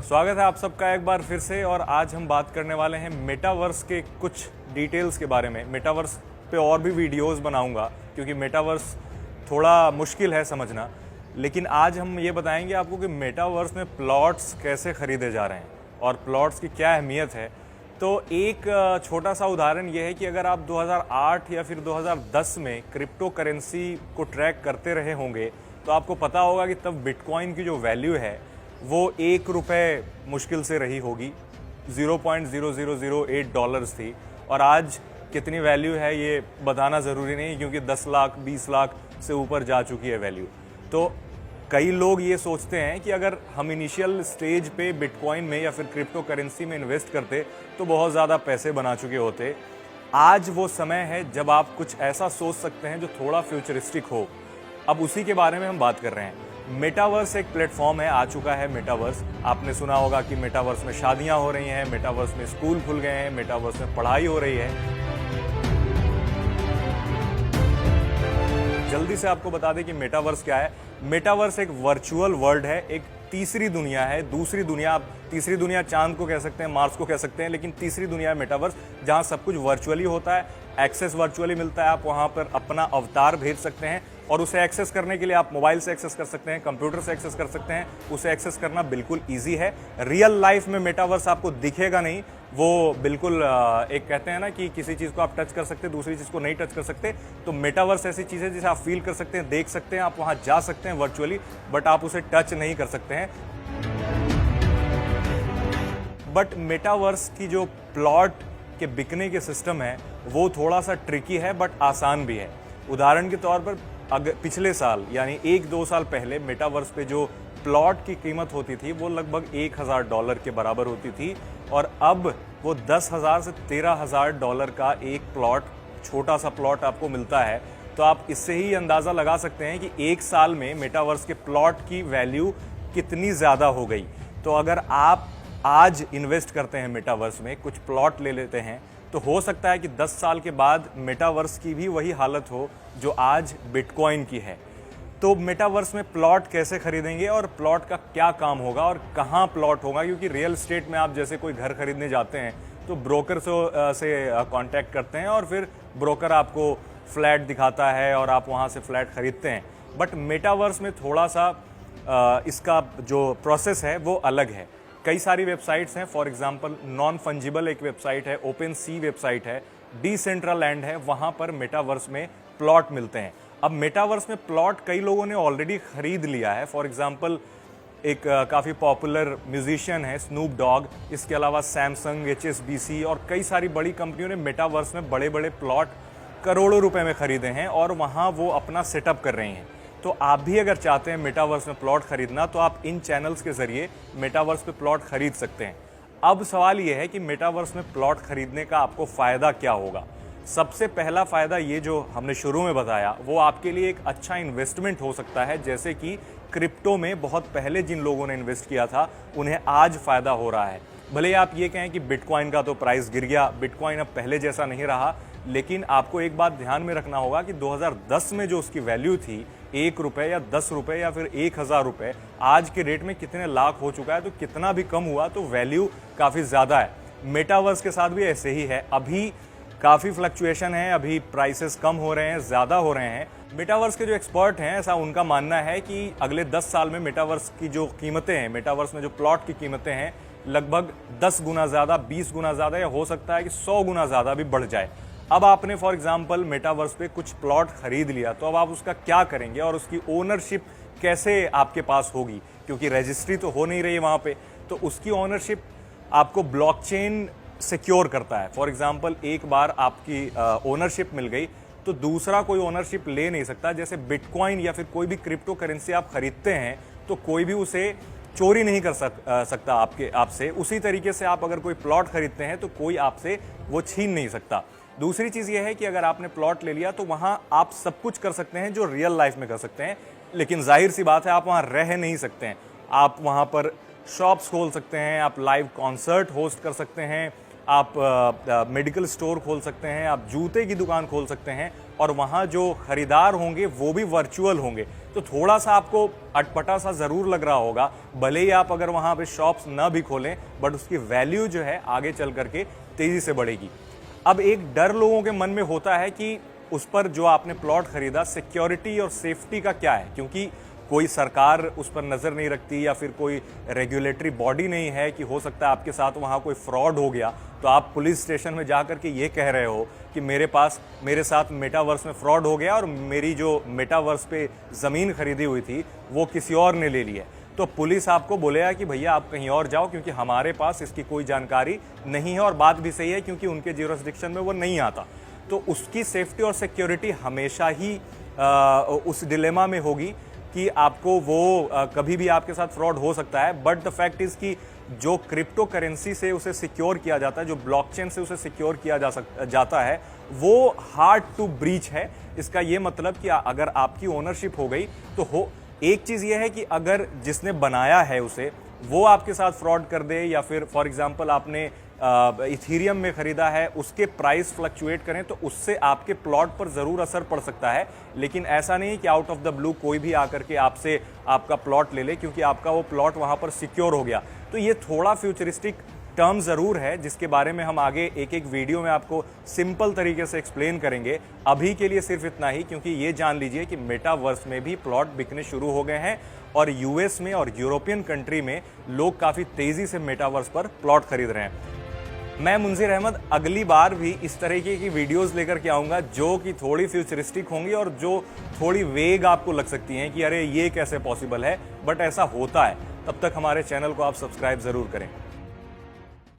स्वागत है आप सबका एक बार फिर से। और आज हम बात करने वाले हैं मेटावर्स के कुछ डिटेल्स के बारे में। मेटावर्स पे और भी वीडियोस बनाऊंगा क्योंकि मेटावर्स थोड़ा मुश्किल है समझना, लेकिन आज हम ये बताएंगे आपको कि मेटावर्स में प्लॉट्स कैसे खरीदे जा रहे हैं और प्लॉट्स की क्या अहमियत है। तो एक छोटा सा उदाहरण ये है कि अगर आप 2008 या फिर 2010 में क्रिप्टो करेंसी को ट्रैक करते रहे होंगे तो आपको पता होगा कि तब बिटकॉइन की जो वैल्यू है वो ₹1 मुश्किल से रही होगी, $0.0008 थी। और आज कितनी वैल्यू है ये बताना ज़रूरी नहीं क्योंकि 10 लाख 20 लाख से ऊपर जा चुकी है वैल्यू। तो कई लोग ये सोचते हैं कि अगर हम इनिशियल स्टेज पे बिटकॉइन में या फिर क्रिप्टो करेंसी में इन्वेस्ट करते तो बहुत ज़्यादा पैसे बना चुके होते। आज वो समय है जब आप कुछ ऐसा सोच सकते हैं जो थोड़ा फ्यूचरिस्टिक हो। अब उसी के बारे में हम बात कर रहे हैं। मेटावर्स एक प्लेटफॉर्म है, आ चुका है मेटावर्स। आपने सुना होगा कि मेटावर्स में शादियां हो रही हैं, मेटावर्स में स्कूल खुल गए हैं, मेटावर्स में पढ़ाई हो रही है। जल्दी से आपको बता दें कि मेटावर्स क्या है। मेटावर्स एक वर्चुअल वर्ल्ड है, एक तीसरी दुनिया है, दूसरी दुनिया। आप तीसरी दुनिया चांद को कह सकते हैं, मार्स को कह सकते हैं, लेकिन तीसरी दुनिया है मेटावर्स, जहां सब कुछ वर्चुअली होता है, एक्सेस वर्चुअली मिलता है। आप वहां पर अपना अवतार भेज सकते हैं और उसे एक्सेस करने के लिए आप मोबाइल से एक्सेस कर सकते हैं, कंप्यूटर से एक्सेस कर सकते हैं। उसे एक्सेस करना बिल्कुल ईजी है। रियल लाइफ में मेटावर्स आपको दिखेगा नहीं, वो बिल्कुल एक कहते हैं ना कि किसी चीज़ को आप टच कर सकते हैं, दूसरी चीज़ को नहीं टच कर सकते। तो मेटावर्स ऐसी चीज़ है जिसे आप फील कर सकते हैं, देख सकते हैं, आप वहाँ जा सकते हैं वर्चुअली, बट आप उसे टच नहीं कर सकते हैं। बट मेटावर्स की जो प्लॉट के बिकने के सिस्टम है वो थोड़ा सा ट्रिकी है बट आसान भी है। उदाहरण के तौर पर अगर पिछले साल यानी 1-2 साल पहले मेटावर्स पे जो प्लॉट की कीमत होती थी वो लगभग $1000 के बराबर होती थी और अब वो $10,000 से $13,000 का एक प्लॉट, छोटा सा प्लॉट आपको मिलता है। तो आप इससे ही अंदाज़ा लगा सकते हैं कि एक साल में मेटावर्स के प्लॉट की वैल्यू कितनी ज़्यादा हो गई। तो अगर आप आज इन्वेस्ट करते हैं मेटावर्स में, कुछ प्लॉट ले लेते हैं, तो हो सकता है कि 10 साल के बाद मेटावर्स की भी वही हालत हो जो आज बिटकॉइन की है। तो मेटावर्स में प्लॉट कैसे खरीदेंगे और प्लॉट का क्या काम होगा और कहाँ प्लॉट होगा, क्योंकि रियल एस्टेट में आप जैसे कोई घर खरीदने जाते हैं तो ब्रोकर से कांटेक्ट करते हैं और फिर ब्रोकर आपको फ्लैट दिखाता है और आप वहाँ से फ्लैट खरीदते हैं। बट मेटावर्स में थोड़ा सा इसका जो प्रोसेस है वो अलग है। कई सारी वेबसाइट्स हैं, फॉर एग्जांपल नॉन फंजिबल एक वेबसाइट है, ओपन सी वेबसाइट है, डिसेंट्रलैंड है, वहाँ पर मेटावर्स में प्लॉट मिलते हैं। अब मेटावर्स में प्लॉट कई लोगों ने ऑलरेडी खरीद लिया है। फॉर एग्जांपल एक काफ़ी पॉपुलर म्यूजिशियन है स्नूप डॉग, इसके अलावा सैमसंग, HSBC और कई सारी बड़ी कंपनियों ने मेटावर्स में बड़े बड़े प्लॉट करोड़ों रुपए में खरीदे हैं और वहाँ वो अपना सेटअप कर रही हैं। तो आप भी अगर चाहते हैं मेटावर्स में प्लॉट खरीदना तो आप इन चैनल्स के जरिए मेटावर्स पे प्लॉट खरीद सकते हैं। अब सवाल ये है कि मेटावर्स में प्लॉट खरीदने का आपको फ़ायदा क्या होगा। सबसे पहला फ़ायदा ये जो हमने शुरू में बताया वो आपके लिए एक अच्छा इन्वेस्टमेंट हो सकता है। जैसे कि क्रिप्टो में बहुत पहले जिन लोगों ने इन्वेस्ट किया था उन्हें आज फ़ायदा हो रहा है। भले आप ये कहें कि बिटकॉइन का तो प्राइस गिर गया, बिटकॉइन अब पहले जैसा नहीं रहा, लेकिन आपको एक बात ध्यान में रखना होगा कि 2010 में जो उसकी वैल्यू थी ₹1 या ₹10 या फिर ₹1000, आज के रेट में कितने लाख हो चुका है। तो कितना भी कम हुआ तो वैल्यू काफ़ी ज़्यादा है। मेटावर्स के साथ भी ऐसे ही है, अभी काफ़ी फ्लक्चुएशन है, अभी प्राइसेस कम हो रहे हैं, ज़्यादा हो रहे हैं। मेटावर्स के जो एक्सपर्ट हैं ऐसा उनका मानना है कि अगले 10 साल में मेटावर्स की जो कीमतें हैं, मेटावर्स में जो प्लॉट की कीमतें हैं, लगभग 10 गुना ज़्यादा, 20 गुना ज़्यादा, या हो सकता है कि 100 गुना ज़्यादा भी बढ़ जाए। अब आपने फॉर एग्जांपल मेटावर्स पे कुछ प्लॉट खरीद लिया तो अब आप उसका क्या करेंगे और उसकी ओनरशिप कैसे आपके पास होगी, क्योंकि रजिस्ट्री तो हो नहीं रही है वहाँ पे। तो उसकी ओनरशिप आपको ब्लॉकचेन सिक्योर करता है। फॉर एग्जांपल एक बार आपकी ओनरशिप मिल गई तो दूसरा कोई ओनरशिप ले नहीं सकता। जैसे बिटकॉइन या फिर कोई भी क्रिप्टो करेंसी आप खरीदते हैं तो कोई भी उसे चोरी नहीं कर सकता आपसे। उसी तरीके से आप अगर कोई प्लॉट खरीदते हैं तो कोई आपसे वो छीन नहीं सकता। दूसरी चीज़ ये है कि अगर आपने प्लॉट ले लिया तो वहाँ आप सब कुछ कर सकते हैं जो रियल लाइफ में कर सकते हैं, लेकिन जाहिर सी बात है आप वहाँ रह नहीं सकते हैं। आप वहाँ पर शॉप्स खोल सकते हैं, आप लाइव कॉन्सर्ट होस्ट कर सकते हैं, आप मेडिकल स्टोर खोल सकते हैं, आप जूते की दुकान खोल सकते हैं, और वहाँ जो खरीदार होंगे वो भी वर्चुअल होंगे। तो थोड़ा सा आपको अटपटा सा ज़रूर लग रहा होगा, भले ही आप अगर वहाँ पे शॉप्स ना भी खोलें, बट उसकी वैल्यू जो है आगे चल करके तेज़ी से बढ़ेगी। अब एक डर लोगों के मन में होता है कि उस पर जो आपने प्लॉट खरीदा, सिक्योरिटी और सेफ्टी का क्या है, क्योंकि कोई सरकार उस पर नज़र नहीं रखती या फिर कोई रेगुलेटरी बॉडी नहीं है कि हो सकता है आपके साथ वहाँ कोई फ्रॉड हो गया, तो आप पुलिस स्टेशन में जा कर के ये कह रहे हो कि मेरे साथ मेटावर्स में फ्रॉड हो गया और मेरी जो मेटावर्स पे ज़मीन खरीदी हुई थी वो किसी और ने ले ली है। तो पुलिस आपको बोलेगा कि भैया आप कहीं और जाओ, क्योंकि हमारे पास इसकी कोई जानकारी नहीं है, और बात भी सही है क्योंकि उनके ज्यूरिसडिक्शन में वो नहीं आता। तो उसकी सेफ्टी और सिक्योरिटी हमेशा ही उस डिलेमा में होगी कि आपको वो कभी भी आपके साथ फ्रॉड हो सकता है। बट द फैक्ट इज कि जो क्रिप्टो करेंसी से उसे सिक्योर किया जाता है, जो ब्लॉकचेन से उसे सिक्योर किया जाता है, वो हार्ड टू ब्रीच है। इसका ये मतलब कि अगर आपकी ओनरशिप हो गई तो एक चीज़ ये है कि अगर जिसने बनाया है उसे वो आपके साथ फ्रॉड कर दे, या फिर फॉर एग्जांपल आपने इथीरियम में खरीदा है, उसके प्राइस फ्लक्चुएट करें, तो उससे आपके प्लॉट पर ज़रूर असर पड़ सकता है। लेकिन ऐसा नहीं कि आउट ऑफ द ब्लू कोई भी आकर के आपसे आपका प्लॉट ले ले, क्योंकि आपका वो प्लॉट वहाँ पर सिक्योर हो गया। तो ये थोड़ा फ्यूचरिस्टिक टर्म ज़रूर है, जिसके बारे में हम आगे एक एक वीडियो में आपको सिंपल तरीके से एक्सप्लेन करेंगे। अभी के लिए सिर्फ इतना ही, क्योंकि ये जान लीजिए कि मेटावर्स में भी प्लॉट बिकने शुरू हो गए हैं, और यूएस में और यूरोपियन कंट्री में लोग काफ़ी तेज़ी से मेटावर्स पर प्लॉट खरीद रहे हैं। मैं मुंजीर अहमद अगली बार भी इस तरीके की वीडियोस लेकर के आऊँगा जो कि थोड़ी फ्यूचरिस्टिक होंगी और जो थोड़ी वेग आपको लग सकती हैं कि अरे ये कैसे पॉसिबल है, बट ऐसा होता है। तब तक हमारे चैनल को आप सब्सक्राइब ज़रूर करें।